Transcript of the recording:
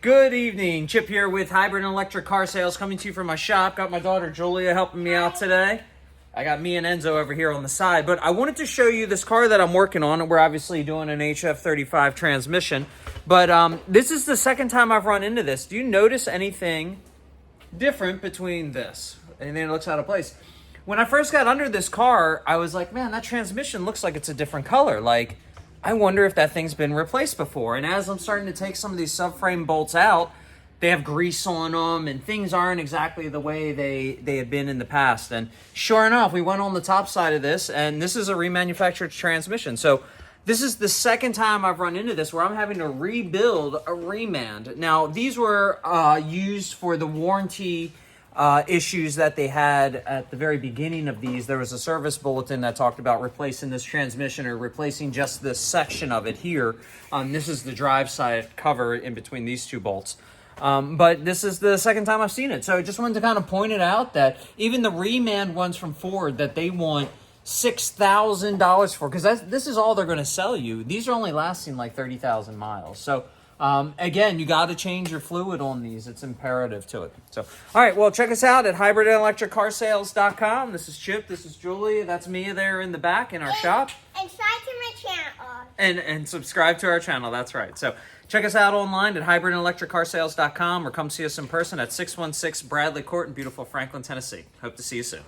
Good evening, Chip here with Hybrid and Electric Car Sales, coming to you from my shop. Got my daughter Giulia helping me out today. I got me and Enzo over here on the side, but I wanted to show you this car that I'm working on. We're obviously doing an HF35 transmission, but this is the second time I've run into this. Do you notice anything different between this? Anything that looks out of place? When I first got under this car, I was like, man, that transmission looks like it's a different color. Like, I wonder if that thing's been replaced before. And as I'm starting to take some of these subframe bolts out, they have grease on them and things aren't exactly the way they had been in the past. And sure enough, we went on the top side of this, and this is a remanufactured transmission. So this is the second time I've run into this where I'm having to rebuild a remand. Now, these were used for the warranty issues that they had at the very beginning of these. There was a service bulletin that talked about replacing this transmission or replacing just this section of it here. This is the drive side cover in between these two bolts. But this is the second time I've seen it. So I just wanted to kind of point it out that even the remand ones from Ford that they want $6,000 for, because this is all they're going to sell you. These are only lasting like 30,000 miles. So again, you got to change your fluid on these. It's imperative to it. So, all right, well, check us out at hybridandelectriccarsales.com. This is Chip. This is Giulia. That's Mia there in the back in our shop. And subscribe to my channel. And subscribe to our channel. That's right. So check us out online at hybridandelectriccarsales.com or come see us in person at 616 Bradley Court in beautiful Franklin, Tennessee. Hope to see you soon.